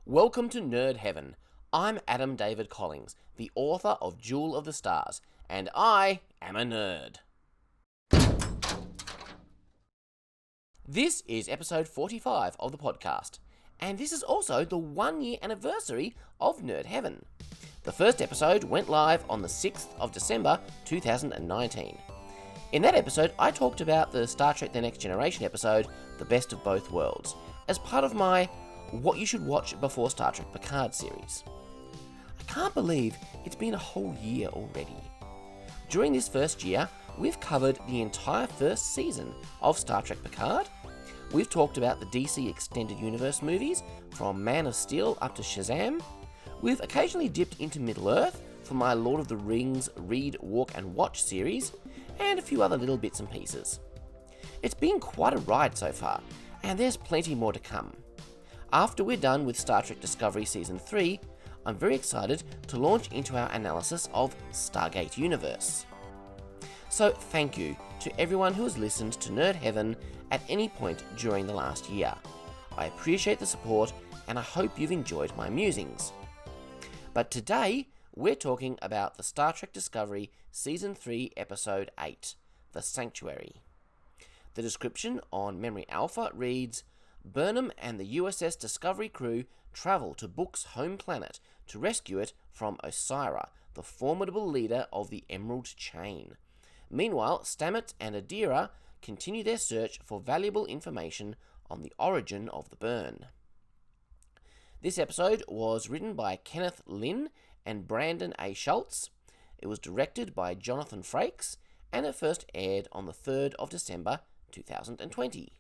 Welcome to Nerd Heaven. I'm Adam David Collings, the author of Jewel of the Stars, and I am a nerd. This is episode 45 of the podcast, and this is also the 1-year anniversary of Nerd Heaven. The first episode went live on the 6th of December 2019. In that episode, I talked about the Star Trek The Next Generation episode, The Best of Both Worlds, as part of my What You Should Watch Before Star Trek Picard series. I can't believe it's been a whole year already. During this first year, we've covered the entire first season of Star Trek Picard. We've talked about the DC Extended Universe movies, from Man of Steel up to Shazam. We've occasionally dipped into Middle-earth for my Lord of the Rings Read, Walk and Watch series, and a few other little bits and pieces. It's been quite a ride so far, and there's plenty more to come. After we're done with Star Trek Discovery Season 3, I'm very excited to launch into our analysis of Stargate Universe. So thank you to everyone who has listened to Nerd Heaven at any point during the last year. I appreciate the support, and I hope you've enjoyed my musings. But today, we're talking about the Star Trek Discovery Season 3 Episode 8, The Sanctuary. The description on Memory Alpha reads, Burnham and the USS Discovery crew travel to Book's home planet to rescue it from Osyraa, the formidable leader of the Emerald Chain. Meanwhile, Stamets and Adira continue their search for valuable information on the origin of the burn. This episode was written by Kenneth Lynn and Brandon A. Schultz. It was directed by Jonathan Frakes, and it first aired on the 3rd of December 2020.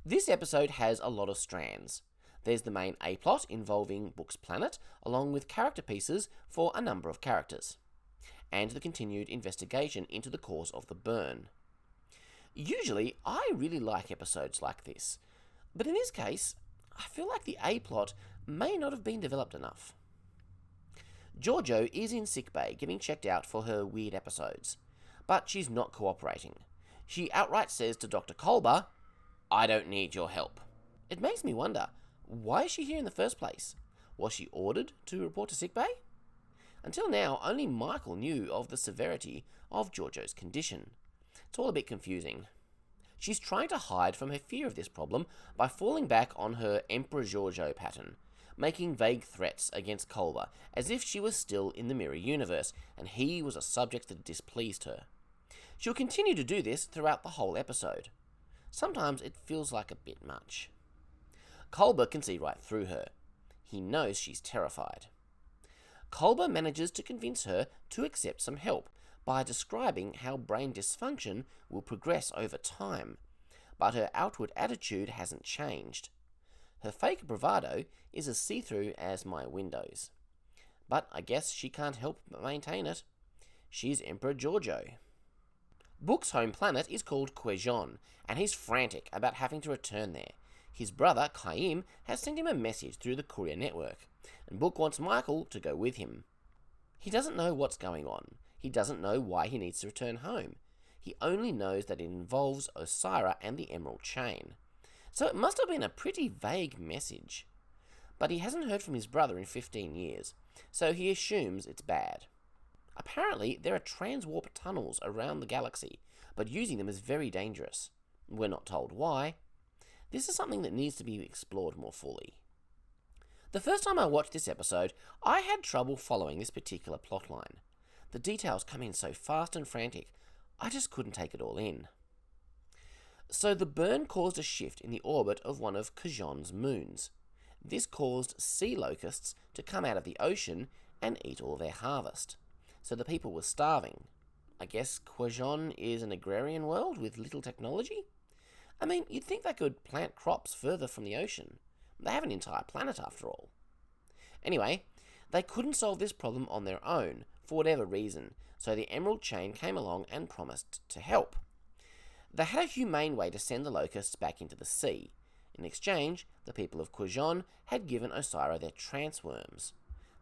This episode has a lot of strands. There's the main A-plot involving Book's planet, along with character pieces for a number of characters, and the continued investigation into the cause of the burn. Usually, I really like episodes like this, but in this case, I feel like the A-plot may not have been developed enough. Georgiou is in sickbay getting checked out for her weird episodes, but she's not cooperating. She outright says to Dr. Culber, I don't need your help. It makes me wonder, why is she here in the first place? Was she ordered to report to sickbay? Until now, only Michael knew of the severity of Georgiou's condition. It's all a bit confusing. She's trying to hide from her fear of this problem by falling back on her Emperor Georgiou pattern, making vague threats against Culber as if she was still in the mirror universe and he was a subject that displeased her. She'll continue to do this throughout the whole episode. Sometimes it feels like a bit much. Culber can see right through her. He knows she's terrified. Culber manages to convince her to accept some help by describing how brain dysfunction will progress over time, but her outward attitude hasn't changed. Her fake bravado is as see-through as my windows. But I guess she can't help but maintain it. She's Emperor Georgiou. Book's home planet is called Kwejian, and he's frantic about having to return there. His brother, Kaim, has sent him a message through the courier network, and Book wants Michael to go with him. He doesn't know what's going on. He doesn't know why he needs to return home. He only knows that it involves Osyraa and the Emerald Chain. So it must have been a pretty vague message. But he hasn't heard from his brother in 15 years, so he assumes it's bad. Apparently, there are transwarp tunnels around the galaxy, but using them is very dangerous. We're not told why. This is something that needs to be explored more fully. The first time I watched this episode, I had trouble following this particular plotline. The details come in so fast and frantic, I just couldn't take it all in. So the burn caused a shift in the orbit of one of Kwejian's moons. This caused sea locusts to come out of the ocean and eat all their harvest. So the people were starving. I guess Kwejian is an agrarian world with little technology? I mean, you'd think they could plant crops further from the ocean. They have an entire planet after all. Anyway, they couldn't solve this problem on their own, for whatever reason, so the Emerald Chain came along and promised to help. They had a humane way to send the locusts back into the sea. In exchange, the people of Kwejian had given Osyraa their trance worms,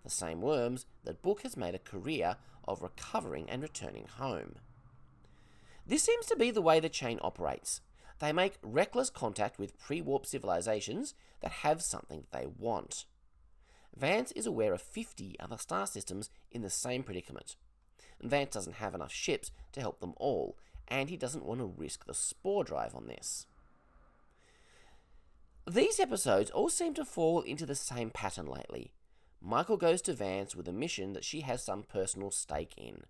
the same worms that Book has made a career of recovering and returning home. This seems to be the way the chain operates. They make reckless contact with pre-warp civilizations that have something that they want. Vance is aware of 50 other star systems in the same predicament. Vance doesn't have enough ships to help them all, and he doesn't want to risk the spore drive on this. These episodes all seem to fall into the same pattern lately. Michael goes to Vance with a mission that she has some personal stake in.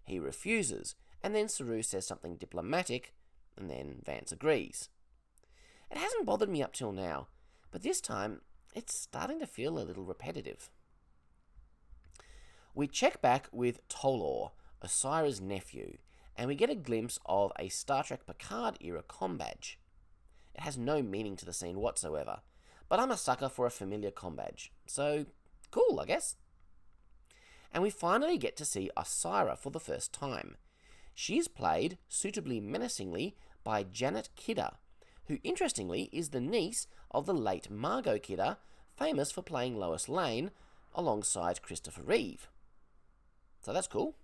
He refuses, and then Saru says something diplomatic, and then Vance agrees. It hasn't bothered me up till now, but this time it's starting to feel a little repetitive. We check back with Tolor, Osyraa's nephew, and we get a glimpse of a Star Trek Picard era comm badge. It has no meaning to the scene whatsoever, but I'm a sucker for a familiar comm badge, so cool, I guess. And we finally get to see Osyraa for the first time. She is played, suitably menacingly, by Janet Kidder, who interestingly is the niece of the late Margot Kidder, famous for playing Lois Lane alongside Christopher Reeve. So that's cool.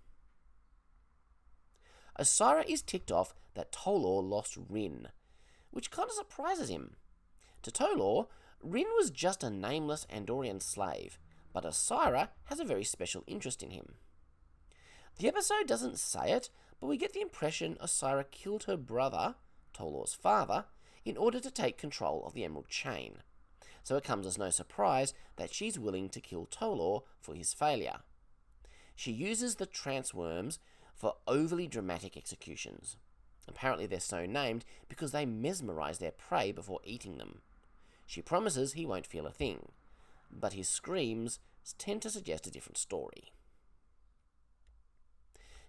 Osyraa is ticked off that Tolor lost Ryn, which kind of surprises him. To Tolor, Ryn was just a nameless Andorian slave, but Osyraa has a very special interest in him. The episode doesn't say it, but we get the impression Osyraa killed her brother, Tolor's father, in order to take control of the Emerald Chain. So it comes as no surprise that she's willing to kill Tolor for his failure. She uses the trance worms for overly dramatic executions. Apparently they're so named because they mesmerize their prey before eating them. She promises he won't feel a thing, but his screams tend to suggest a different story.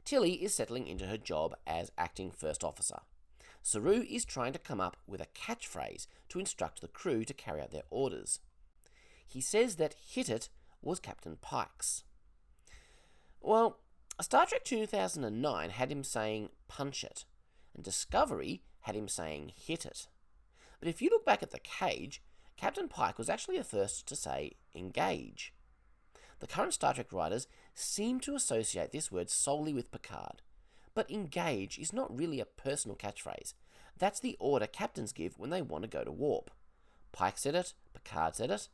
Tilly is settling into her job as acting first officer. Saru is trying to come up with a catchphrase to instruct the crew to carry out their orders. He says that "hit it" was Captain Pike's. Well, Star Trek 2009 had him saying "punch it," and Discovery had him saying "hit it." But if you look back at the cage, Captain Pike was actually the first to say "engage." The current Star Trek writers seem to associate this word solely with Picard, but engage is not really a personal catchphrase. That's the order captains give when they want to go to warp. Pike said it, Picard said it,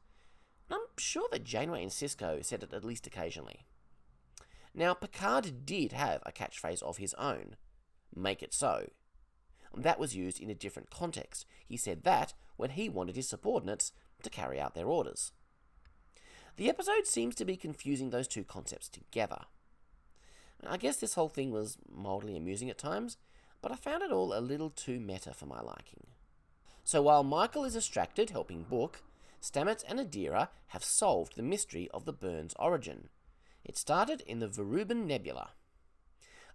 and I'm sure that Janeway and Sisko said it at least occasionally. Now, Picard did have a catchphrase of his own, "make it so." That was used in a different context. He said that when he wanted his subordinates to carry out their orders. The episode seems to be confusing those two concepts together. I guess this whole thing was mildly amusing at times, but I found it all a little too meta for my liking. So while Michael is distracted helping Book, Stamets and Adira have solved the mystery of the Burns origin. It started in the Verubin Nebula.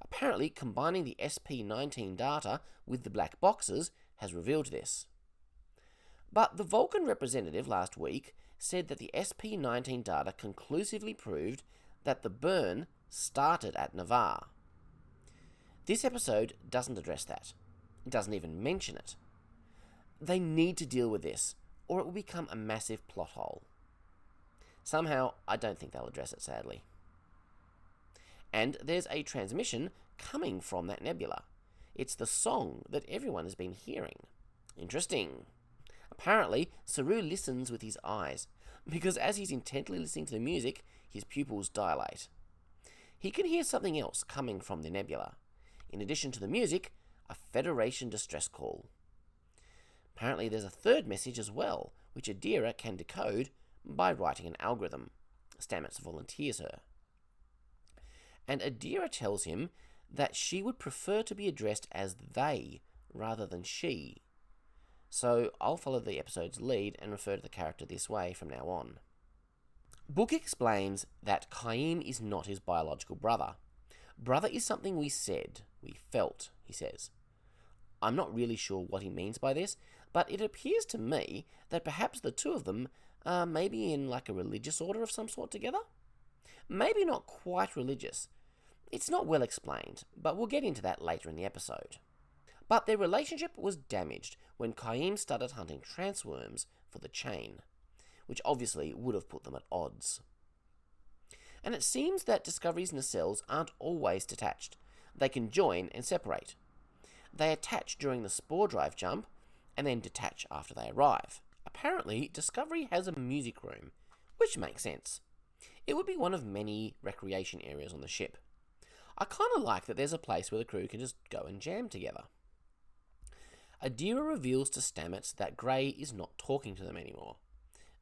Apparently, combining the SP-19 data with the black boxes has revealed this. But the Vulcan representative last week said that the SP-19 data conclusively proved that the burn started at Navarre. This episode doesn't address that. It doesn't even mention it. They need to deal with this, or it will become a massive plot hole. Somehow, I don't think they'll address it, sadly. And there's a transmission coming from that nebula. It's the song that everyone has been hearing. Interesting. Apparently, Saru listens with his eyes, because as he's intently listening to the music, his pupils dilate. He can hear something else coming from the nebula. In addition to the music, a Federation distress call. Apparently there's a third message as well, which Adira can decode by writing an algorithm. Stamets volunteers her. And Adira tells him that she would prefer to be addressed as they rather than she. So I'll follow the episode's lead and refer to the character this way from now on. Book explains that Kwejian is not his biological brother. Brother is something we said, we felt, he says. I'm not really sure what he means by this, but it appears to me that perhaps the two of them are maybe in like a religious order of some sort together? Maybe not quite religious. It's not well explained, but we'll get into that later in the episode. But their relationship was damaged when Kwejian started hunting transworms for the chain, which obviously would have put them at odds. And it seems that Discovery's nacelles aren't always detached. They can join and separate. They attach during the spore drive jump, and then detach after they arrive. Apparently, Discovery has a music room, which makes sense. It would be one of many recreation areas on the ship. I kind of like that there's a place where the crew can just go and jam together. Adira reveals to Stamets that Gray is not talking to them anymore.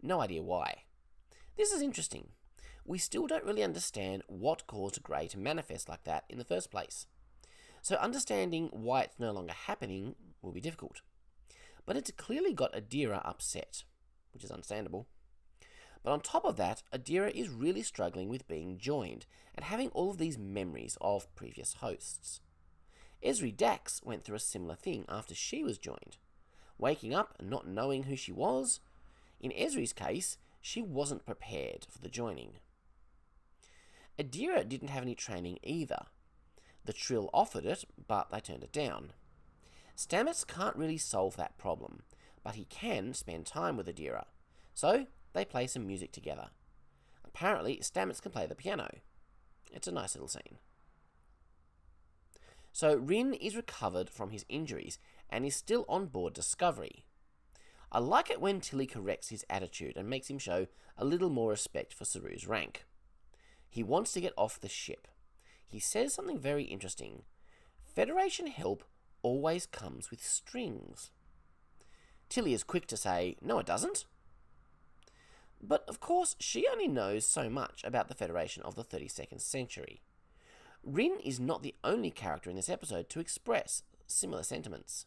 No idea why. This is interesting. We still don't really understand what caused Gray to manifest like that in the first place. So understanding why it's no longer happening will be difficult. But it's clearly got Adira upset, which is understandable. But on top of that, Adira is really struggling with being joined and having all of these memories of previous hosts. Ezri Dax went through a similar thing after she was joined. Waking up and not knowing who she was. In Ezri's case, she wasn't prepared for the joining. Adira didn't have any training either. The Trill offered it, but they turned it down. Stamets can't really solve that problem, but he can spend time with Adira. So, they play some music together. Apparently, Stamets can play the piano. It's a nice little scene. So, Ryn is recovered from his injuries and is still on board Discovery. I like it when Tilly corrects his attitude and makes him show a little more respect for Saru's rank. He wants to get off the ship. He says something very interesting. Federation help always comes with strings. Tilly is quick to say, no it doesn't. But of course, she only knows so much about the Federation of the 32nd century. Ryn is not the only character in this episode to express similar sentiments.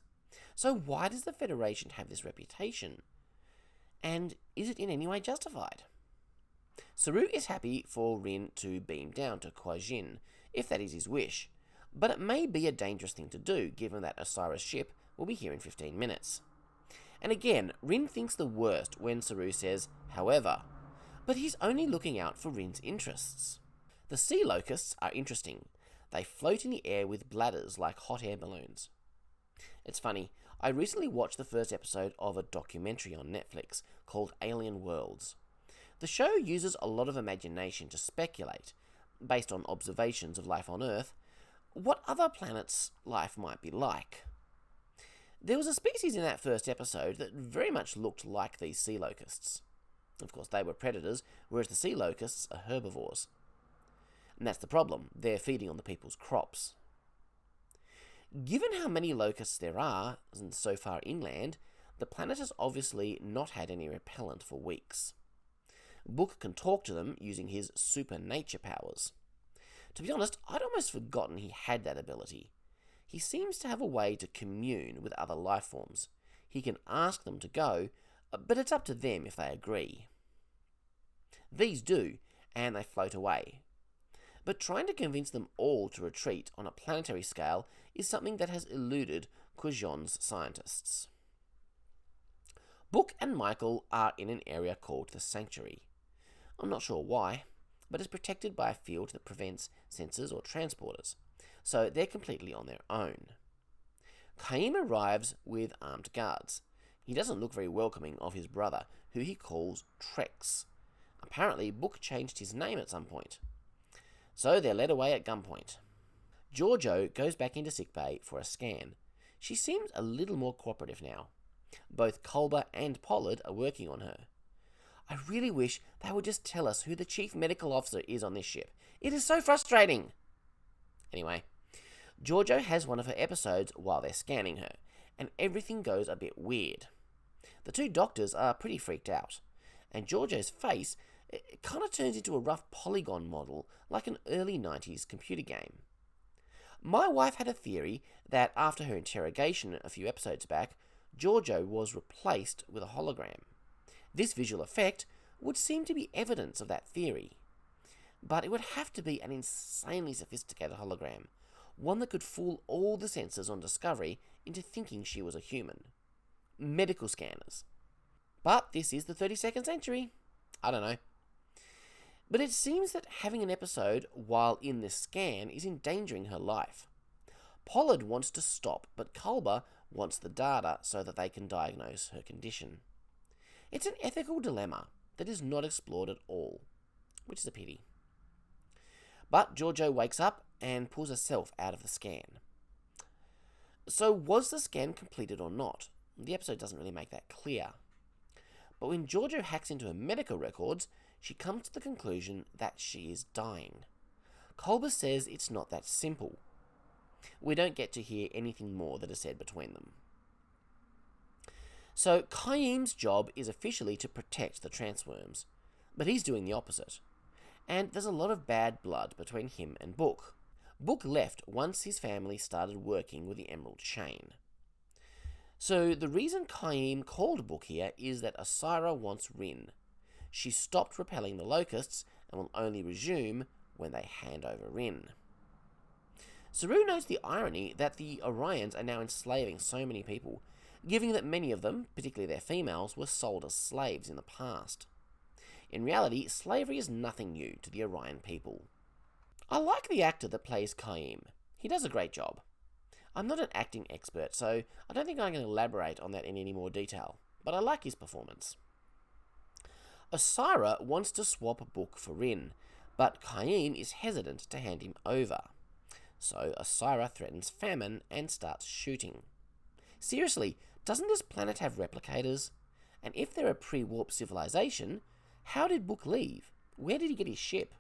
So why does the Federation have this reputation? And is it in any way justified? Saru is happy for Ryn to beam down to Kwejian, if that is his wish, but it may be a dangerous thing to do given that Osyraa's ship will be here in 15 minutes. And again, Ryn thinks the worst when Saru says, however, but he's only looking out for Ryn's interests. The sea locusts are interesting. They float in the air with bladders like hot air balloons. It's funny, I recently watched the first episode of a documentary on Netflix called Alien Worlds. The show uses a lot of imagination to speculate, based on observations of life on Earth, what other planets' life might be like. There was a species in that first episode that very much looked like these sea locusts. Of course, they were predators, whereas the sea locusts are herbivores. And that's the problem, they're feeding on the people's crops. Given how many locusts there are, and so far inland, the planet has obviously not had any repellent for weeks. Book can talk to them using his super nature powers. To be honest, I'd almost forgotten he had that ability. He seems to have a way to commune with other life forms. He can ask them to go, but it's up to them if they agree. These do, and they float away. But trying to convince them all to retreat on a planetary scale is something that has eluded Kwejian's scientists. Book and Michael are in an area called the Sanctuary. I'm not sure why, but it's protected by a field that prevents sensors or transporters, so they're completely on their own. Kaim arrives with armed guards. He doesn't look very welcoming of his brother, who he calls Trex. Apparently, Book changed his name at some point. So they're led away at gunpoint. Georgiou goes back into sickbay for a scan. She seems a little more cooperative now. Both Culber and Pollard are working on her. I really wish they would just tell us who the chief medical officer is on this ship. It is so frustrating. Anyway, Georgiou has one of her episodes while they're scanning her, and everything goes a bit weird. The two doctors are pretty freaked out, and Georgiou's face it kind of turns into a rough polygon model like an early 90s computer game. My wife had a theory that after her interrogation a few episodes back, Georgiou was replaced with a hologram. This visual effect would seem to be evidence of that theory. But it would have to be an insanely sophisticated hologram, one that could fool all the sensors on Discovery into thinking she was a human. Medical scanners. But this is the 32nd century. I don't know. But it seems that having an episode while in this scan is endangering her life. Pollard wants to stop, but Culber wants the data so that they can diagnose her condition. It's an ethical dilemma that is not explored at all, which is a pity. But Georgiou wakes up and pulls herself out of the scan. So was the scan completed or not? The episode doesn't really make that clear. But when Georgiou hacks into her medical records, she comes to the conclusion that she is dying. Culber says it's not that simple. We don't get to hear anything more that is said between them. So Kwejian's job is officially to protect the transworms, but he's doing the opposite. And there's a lot of bad blood between him and Book. Book left once his family started working with the Emerald Chain. So the reason Kwejian called Book here is that Osyraa wants Ryn. She stopped repelling the locusts and will only resume when they hand over Ryn. Saru notes the irony that the Orions are now enslaving so many people, given that many of them, particularly their females, were sold as slaves in the past. In reality, slavery is nothing new to the Orion people. I like the actor that plays Kwejian. He does a great job. I'm not an acting expert, so I don't think I can elaborate on that in any more detail, but I like his performance. Osyraa wants to swap Book for Ryn, but Kwejian is hesitant to hand him over. So Osyraa threatens famine and starts shooting. Seriously, doesn't this planet have replicators? And if they're a pre-warp civilization, how did Book leave? Where did he get his ship?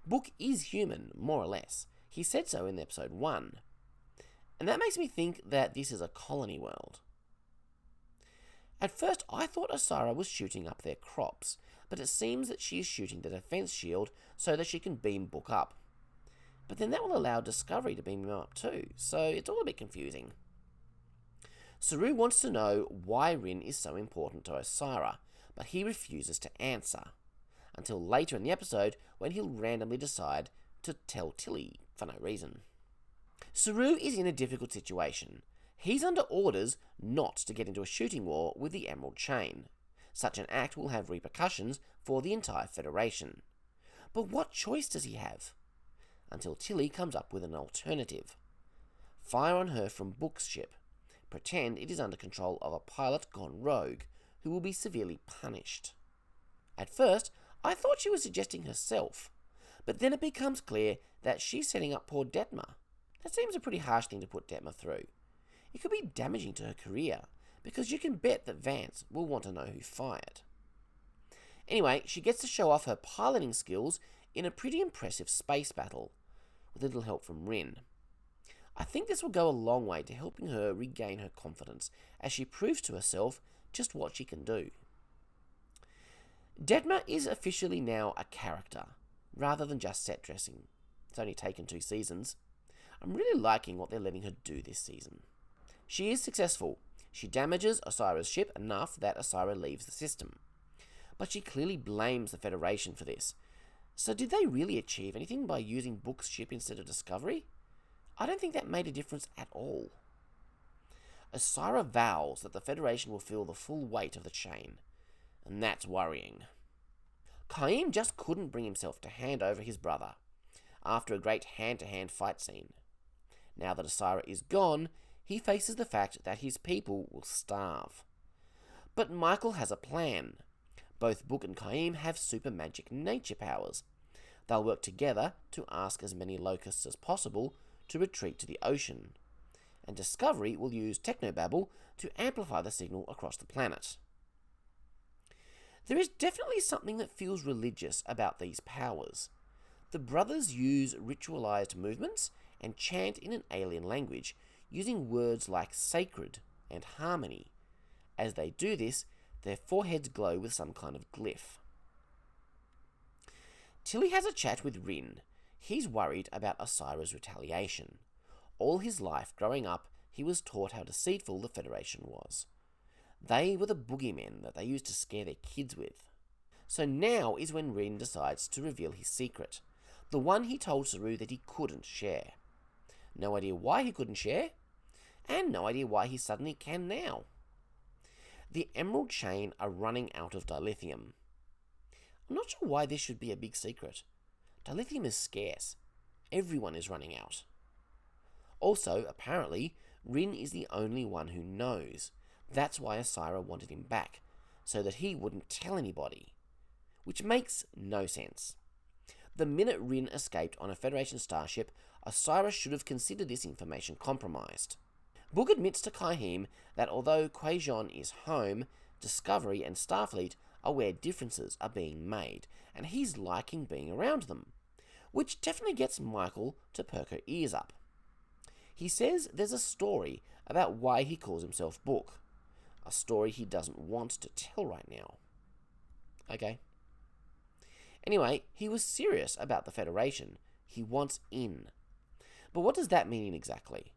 Book is human, more or less. He said so in episode 1. And that makes me think that this is a colony world. At first, I thought Osyraa was shooting up their crops, but it seems that she is shooting the defense shield so that she can beam Book up. But then that will allow Discovery to beam him up too, so it's all a bit confusing. Saru wants to know why Ryn is so important to Osyraa, but he refuses to answer, until later in the episode when he'll randomly decide to tell Tilly for no reason. Saru is in a difficult situation. He's under orders not to get into a shooting war with the Emerald Chain. Such an act will have repercussions for the entire Federation. But what choice does he have? Until Tilly comes up with an alternative. Fire on her from Book's ship. Pretend it is under control of a pilot gone rogue, who will be severely punished. At first, I thought she was suggesting herself, but then it becomes clear that she's setting up poor Detmer. That seems a pretty harsh thing to put Detmer through. It could be damaging to her career, because you can bet that Vance will want to know who fired. Anyway, she gets to show off her piloting skills in a pretty impressive space battle, with a little help from Ryn. I think this will go a long way to helping her regain her confidence, as she proves to herself just what she can do. Detmer is officially now a character, rather than just set dressing. It's only taken 2 seasons. I'm really liking what they're letting her do this season. She is successful. She damages Osyraa's ship enough that Osyraa leaves the system. But she clearly blames the Federation for this. So did they really achieve anything by using Book's ship instead of Discovery? I don't think that made a difference at all. Osyraa vows that the Federation will feel the full weight of the chain, and that's worrying. Kwejian just couldn't bring himself to hand over his brother, after a great hand-to-hand fight scene. Now that Osyraa is gone, he faces the fact that his people will starve. But Michael has a plan. Both Book and Kwejian have super magic nature powers. They'll work together to ask as many locusts as possible to retreat to the ocean, and Discovery will use technobabble to amplify the signal across the planet. There is definitely something that feels religious about these powers. The brothers use ritualized movements and chant in an alien language, using words like sacred and harmony. As they do this, their foreheads glow with some kind of glyph. Tilly has a chat with Ryn. He's worried about Osyraa's retaliation. All his life growing up, he was taught how deceitful the Federation was. They were the boogeymen that they used to scare their kids with. So now is when Ryn decides to reveal his secret, the one he told Saru that he couldn't share. No idea why he couldn't share, and no idea why he suddenly can now. The Emerald Chain are running out of dilithium. I'm not sure why this should be a big secret. Dilithium is scarce. Everyone is running out. Also, apparently, Ryn is the only one who knows. That's why Osyraa wanted him back, so that he wouldn't tell anybody. Which makes no sense. The minute Ryn escaped on a Federation starship, Osyraa should have considered this information compromised. Book admits to Kaihim that although Kwejian is home, Discovery and Starfleet are where differences are being made, and he's liking being around them, which definitely gets Michael to perk her ears up. He says there's a story about why he calls himself Book, a story he doesn't want to tell right now. Okay. Anyway, he was serious about the Federation. He wants in. But what does that mean exactly?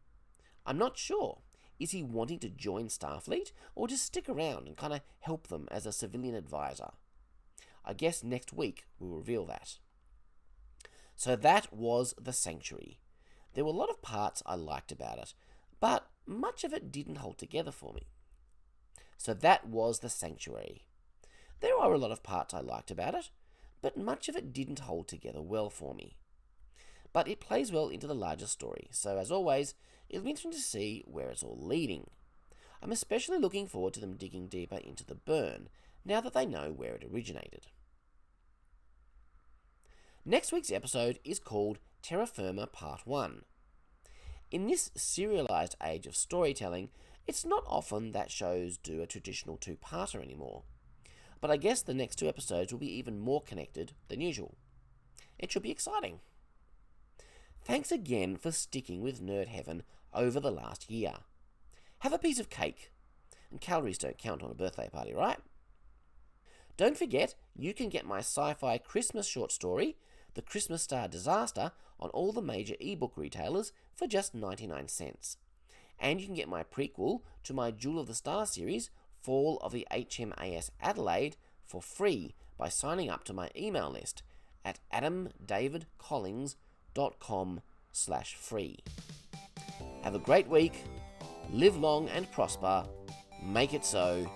I'm not sure. Is he wanting to join Starfleet, or just stick around and kind of help them as a civilian advisor? I guess next week we'll reveal that. So that was The Sanctuary. There were a lot of parts I liked about it, but much of it didn't hold together for me. So that was The Sanctuary. There are a lot of parts I liked about it, but much of it didn't hold together well for me. But it plays well into the larger story, so as always, it'll be interesting to see where it's all leading. I'm especially looking forward to them digging deeper into the burn, now that they know where it originated. Next week's episode is called Terra Firma Part 1. In this serialized age of storytelling, it's not often that shows do a traditional two-parter anymore. But I guess the next two episodes will be even more connected than usual. It should be exciting. Thanks again for sticking with Nerd Heaven over the last year. Have a piece of cake. And calories don't count on a birthday party, right? Don't forget, you can get my sci-fi Christmas short story, The Christmas Star Disaster, on all the major ebook retailers for just 99 cents. And you can get my prequel to my Jewel of the Star series, Fall of the HMAS Adelaide, for free by signing up to my email list at adamdavidcollins.com/free. Have a great week, live long and prosper, make it so.